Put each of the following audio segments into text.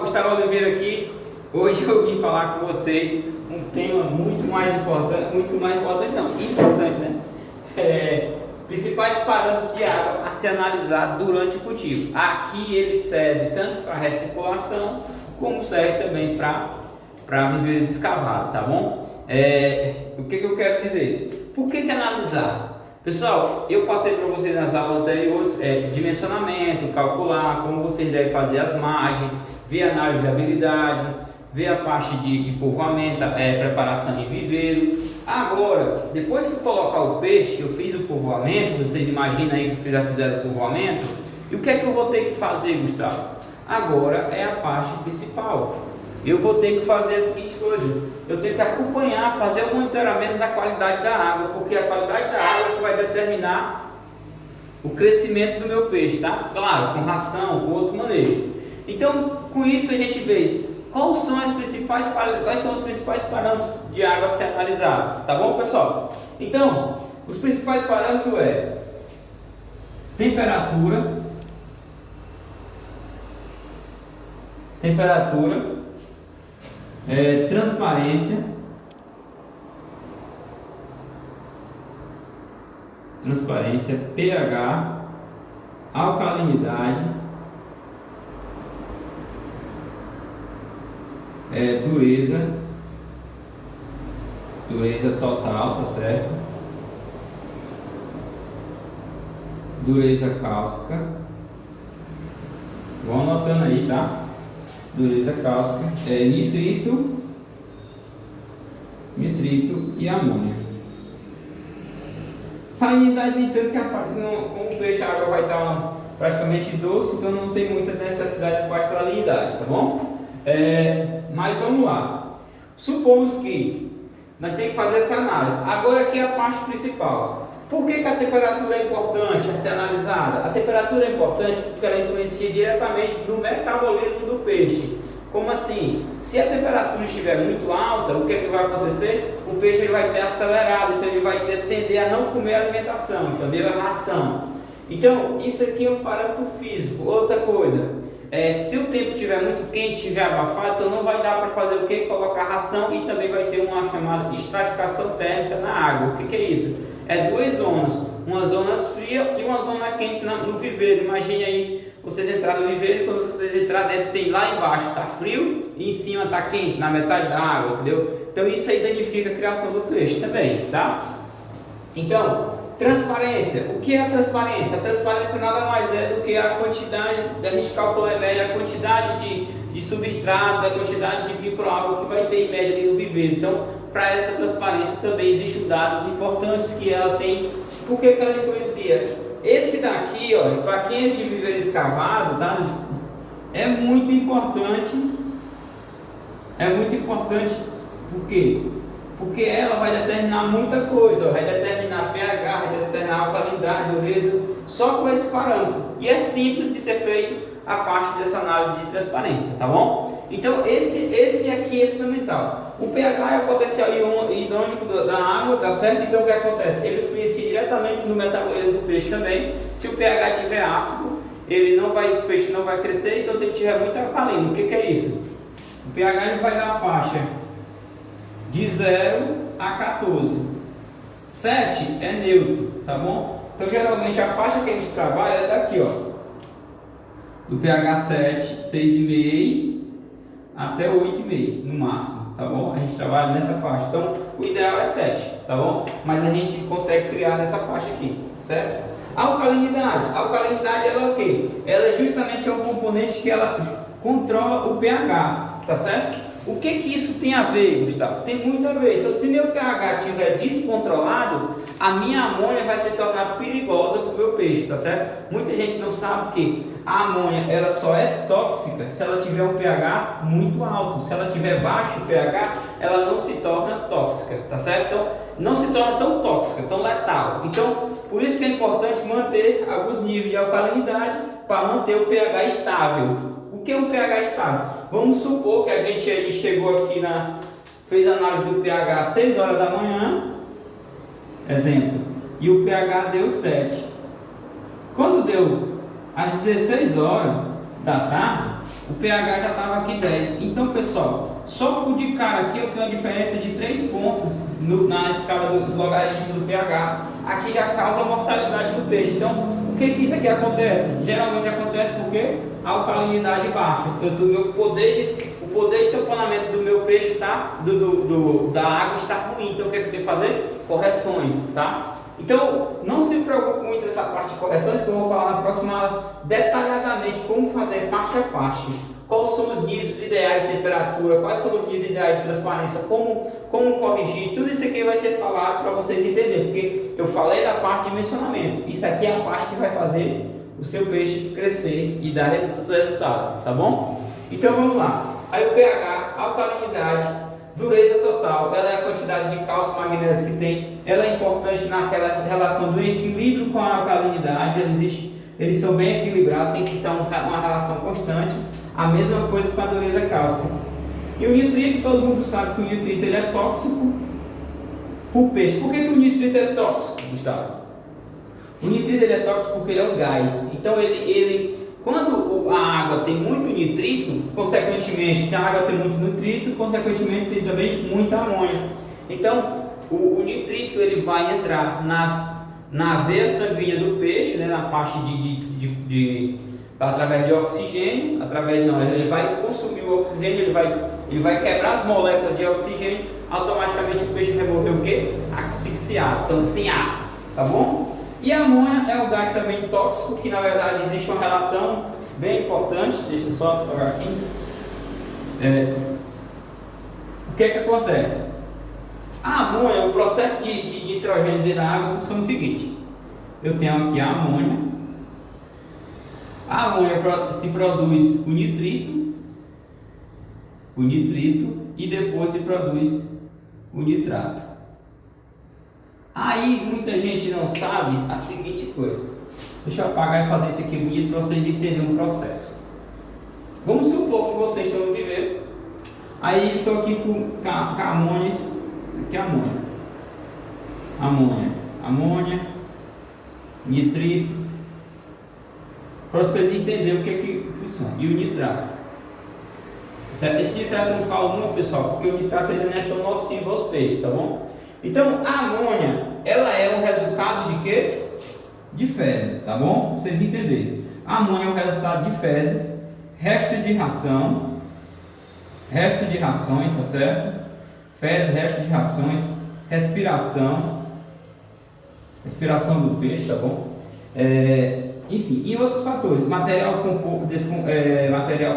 Gustavo Oliveira aqui. Hoje eu vim falar com vocês um tema importante, né? Principais parâmetros de água a se analisar durante o cultivo. Aqui ele serve tanto para recirculação, como serve também para viveiros escavados, tá bom? O que eu quero dizer? Por que analisar? Pessoal, eu passei para vocês nas aulas anteriores dimensionamento, calcular como vocês devem fazer as margens, ver a análise de habilidade, ver a parte de povoamento, preparação de viveiro. Agora, depois que eu colocar o peixe, eu fiz o povoamento, vocês imaginam aí que vocês já fizeram o povoamento, e o que é que eu vou ter que fazer, Gustavo? Agora é a parte principal. Eu vou ter que fazer a seguinte coisa: eu tenho que acompanhar, fazer o monitoramento da qualidade da água, porque a qualidade da água é que vai determinar o crescimento do meu peixe, tá? Claro, com ração, com outros manejos. Então, com isso a gente vê quais são os principais parâmetros de água a ser analisado, tá bom, pessoal? Então, os principais parâmetros temperatura, transparência, pH, alcalinidade, dureza total, tá certo? Dureza cáustica, vão anotando aí, tá? Dureza cáustica, nitrito e amônia. Salinidade de nitrito, como o peixe, a água vai estar praticamente doce, então não tem muita necessidade de baixa salinidade, tá bom? Mas vamos lá. Supomos que nós temos que fazer essa análise. Agora aqui é a parte principal. Por que a temperatura é importante a ser analisada? A temperatura é importante porque ela influencia diretamente no metabolismo do peixe. Como assim? Se a temperatura estiver muito alta, o que é que vai acontecer? O peixe ele vai ter acelerado, então ele vai tender a não comer alimentação, entendeu? A ração. Então, isso aqui é um parâmetro físico. Outra coisa, se o tempo estiver muito quente, estiver abafado, então não vai dar para fazer o que? Colocar ração, e também vai ter uma chamada estratificação térmica na água. O que é isso? É duas zonas, uma zona fria e uma zona quente no viveiro. Imagine aí, vocês entrarem no viveiro, quando vocês entrarem dentro, tem lá embaixo está frio e em cima está quente, na metade da água, entendeu? Então isso aí danifica a criação do peixe também, tá? Então, transparência. O que é a transparência? A transparência nada mais é do que a quantidade, a gente calcula em média a quantidade de substratos, a quantidade de microágua que vai ter em média ali no viveiro. Então, para essa transparência também existem dados importantes que ela tem. Por que ela influencia? Esse daqui, ó, para quem é de viveiro escavado, tá? É muito importante. Por quê? Porque ela vai determinar muita coisa, ó, vai determinar pH, vai determinar alcalinidade, dureza, só com esse parâmetro. E é simples de ser feito a parte dessa análise de transparência, tá bom? Então esse aqui é fundamental. O pH é o potencial iônico da água, tá certo? Então o que acontece? Ele influencia diretamente no metabolismo do peixe também. Se o pH estiver ácido, o peixe não vai crescer. Então se ele tiver muito alcalino, o que é isso? O pH ele vai dar a faixa de 0 a 14. 7 é neutro, tá bom? Então geralmente a faixa que a gente trabalha é daqui, ó, do pH 7, 6,5 até 8,5 no máximo, tá bom? A gente trabalha nessa faixa. Então o ideal é 7, tá bom? Mas a gente consegue criar nessa faixa aqui, certo? A alcalinidade. A alcalinidade ela é o quê? Ela é justamente um componente que ela controla o pH, tá certo? O que isso tem a ver, Gustavo? Tem muito a ver. Então, se meu pH estiver descontrolado, a minha amônia vai se tornar perigosa para o meu peixe, tá certo? Muita gente não sabe que a amônia ela só é tóxica se ela tiver um pH muito alto. Se ela tiver baixo pH, ela não se torna tóxica, tá certo? Então, não se torna tão tóxica, tão letal. Então, por isso que é importante manter alguns níveis de alcalinidade para manter o pH estável. O que é um pH estável? Vamos supor que a gente aí chegou aqui fez a análise do pH às 6 horas da manhã, exemplo, e o pH deu 7. Quando deu às 16 horas da tarde, o pH já estava aqui 10. Então, pessoal, só por de cara aqui eu tenho uma diferença de 3 pontos na escala do logaritmo do pH. Aqui já causa a mortalidade do peixe. Então, o que isso aqui acontece? Geralmente acontece porque a alcalinidade baixa. O poder de tamponamento do meu peixe da água está ruim. Então, o que eu tenho que fazer? Correções, tá? Então, não se preocupe muito nessa parte de correções, que eu vou falar na próxima detalhadamente como fazer parte a parte. Quais são os níveis ideais de temperatura, quais são os níveis ideais de transparência, como corrigir, tudo isso aqui vai ser falado para vocês entenderem, porque eu falei da parte de dimensionamento. Isso aqui é a parte que vai fazer o seu peixe crescer e dar resultado, tá bom? Então vamos lá. Aí o pH, alcalinidade, dureza total, ela é a quantidade de cálcio e magnésio que tem, ela é importante naquela relação do equilíbrio com a alcalinidade, eles são bem equilibrados, tem que estar uma relação constante, a mesma coisa com a dureza cálcica. E o nitrito, todo mundo sabe que o nitrito ele é tóxico para o peixe. Por que o nitrito é tóxico, Gustavo? O nitrito ele é tóxico porque ele é um gás, então quando a água tem muito nitrito, consequentemente, se a água tem muito nitrito, consequentemente tem também muita amônia. Então, o nitrito ele vai entrar na veia sanguínea do peixe, né, na parte através de oxigênio, ele vai consumir o oxigênio, ele vai quebrar as moléculas de oxigênio, automaticamente o peixe vai morrer o quê? Asfixiado, então sem ar, tá bom? E a amônia é um gás também tóxico, que na verdade existe uma relação bem importante, deixa eu só pegar aqui. O que acontece? A amônia, o processo de nitrogênio dentro da água funciona o seguinte: eu tenho aqui a amônia se produz o nitrito e depois se produz o nitrato. Aí muita gente não sabe a seguinte coisa. Deixa eu apagar e fazer isso aqui bonito para vocês entenderem o processo. Vamos supor que vocês estão no viveiro. Aí estou aqui com amônia. Aqui é amônia, nitrito, para vocês entenderem o que funciona. E o nitrato. Certo? Esse nitrato eu não falo muito, pessoal, porque o nitrato ele não é tão nocivo aos peixes, tá bom? Então a amônia, ela é um resultado de quê? De fezes, tá bom? Pra vocês entenderem. A amônia é um resultado de fezes, resto de rações, tá certo? Fezes, resto de rações, respiração do peixe, tá bom? Enfim, e outros fatores, material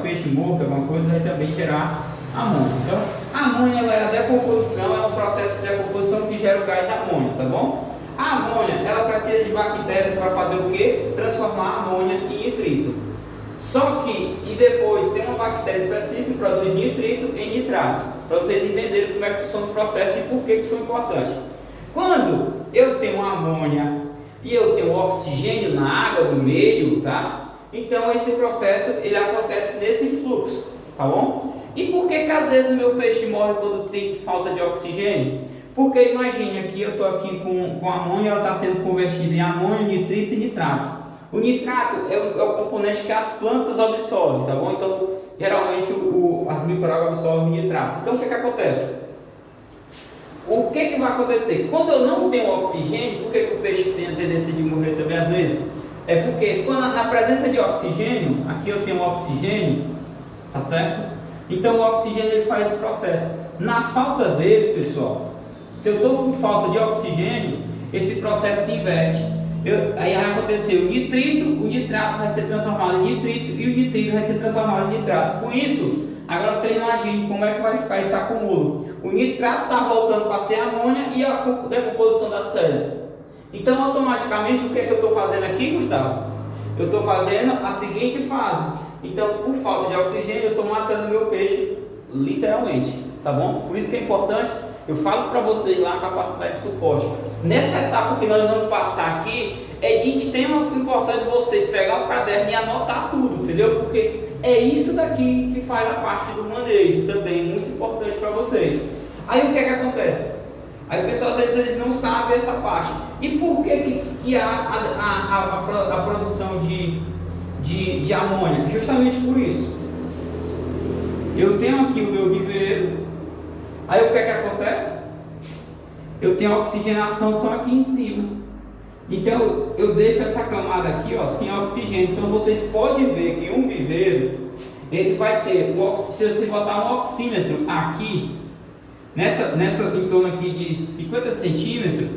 peixe morto, alguma coisa, vai também gerar amônia. Então, a amônia ela é a decomposição, é um processo de decomposição que gera o gás de amônia, tá bom? A amônia, ela precisa de bactérias para fazer o quê? Transformar a amônia em nitrito. Só que, e depois tem uma bactéria específica que produz nitrito em nitrato, para vocês entenderem como é que funciona o processo e por que são importantes. Quando eu tenho amônia e eu tenho oxigênio na água do meio, tá? Então esse processo ele acontece nesse fluxo, tá bom? E por que às vezes o meu peixe morre quando tem falta de oxigênio? Porque imagine aqui, eu estou aqui com amônia, ela está sendo convertida em amônia, nitrito e nitrato. O nitrato é o componente que as plantas absorvem, tá bom? Então geralmente as micro-algas absorvem o nitrato. Então o que acontece? O que vai acontecer? Quando eu não tenho oxigênio, por que o peixe tem a tendência de morrer também às vezes? É porque na presença de oxigênio, aqui eu tenho oxigênio, tá certo? Então o oxigênio ele faz esse processo. Na falta dele, pessoal, se eu estou com falta de oxigênio, esse processo se inverte. Aí vai acontecer o nitrato vai ser transformado em nitrito e o nitrito vai ser transformado em nitrato. Com isso, agora você imagina como é que vai ficar esse acúmulo. O nitrato está voltando para ser amônia e a decomposição das fezes. Então, automaticamente, o que é que eu estou fazendo aqui, Gustavo? Eu estou fazendo a seguinte fase. Então, por falta de oxigênio, eu estou matando meu peixe, literalmente, tá bom? Por isso que é importante, eu falo para vocês lá a capacidade de suporte. Nessa etapa que nós vamos passar aqui, é de extrema importância vocês pegar o caderno e anotar tudo, entendeu? Porque é isso daqui que faz a parte do manejo também, muito importante para vocês. Aí o que é que acontece? Aí o pessoal às vezes eles não sabem essa parte. E por que há a produção de amônia? Justamente por isso. Eu tenho aqui o meu viveiro. Aí o que é que acontece? Eu tenho a oxigenação só aqui em cima. Então eu deixo essa camada aqui, ó, sem oxigênio. Então vocês podem ver que um viveiro, ele vai ter, se você botar um oxímetro aqui, em torno aqui de 50 centímetros,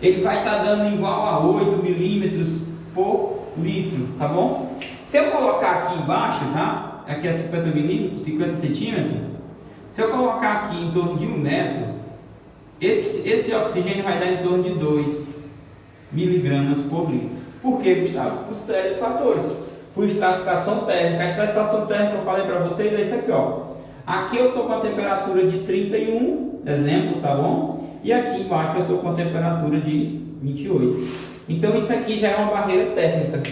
ele vai estar dando igual a 8 milímetros por litro, tá bom? Se eu colocar aqui embaixo, tá? Aqui é 50 milímetros, 50 centímetros. Se eu colocar aqui em torno de 1 metro, esse oxigênio vai dar em torno de 2 miligramas por litro. Por quê, Gustavo? Por sérios fatores. Por estratificação térmica. A estratificação térmica que eu falei para vocês é isso aqui, ó. Aqui eu estou com a temperatura de 31, exemplo, tá bom? E aqui embaixo eu estou com a temperatura de 28. Então isso aqui já é uma barreira térmica.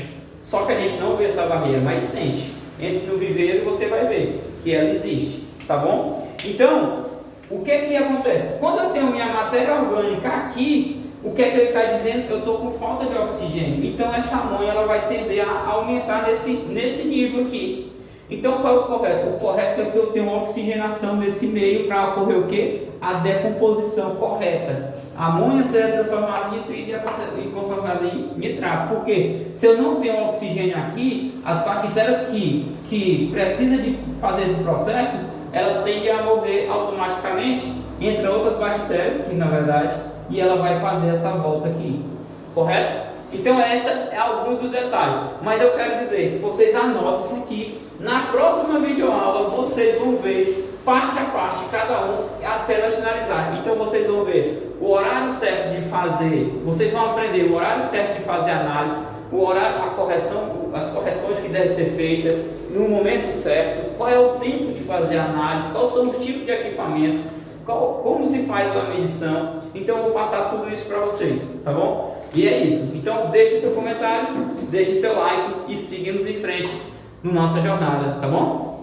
Só que a gente não vê essa barreira, mas sente. Entre no viveiro você vai ver que ela existe, tá bom? Então, o que é que acontece? Quando eu tenho minha matéria orgânica aqui, o que é que ele está dizendo? Eu estou com falta de oxigênio. Então essa amônia ela vai tender a aumentar nesse nível aqui. Então qual é o correto? O correto é que eu tenho oxigenação desse meio para ocorrer o quê? A decomposição correta. A amônia será transformada em nitrito e transformada em nitrato. Por quê? Se eu não tenho oxigênio aqui, as bactérias que precisam de fazer esse processo, elas tendem a morrer automaticamente, entre outras bactérias, que na verdade, e ela vai fazer essa volta aqui. Correto? Então essa é alguns dos detalhes. Mas eu quero dizer, vocês anotem isso aqui. Na próxima videoaula vocês vão ver parte a parte, cada um, até nós finalizar. Então vocês vão ver o horário certo de fazer, vocês vão aprender o horário certo de fazer análise, o horário, a correção, as correções que devem ser feitas no momento certo, qual é o tempo de fazer a análise, quais são os tipos de equipamentos, como se faz a medição. Então eu vou passar tudo isso para vocês, tá bom? E é isso. Então deixe seu comentário, deixe seu like e siga-nos em frente na nossa jornada, tá bom?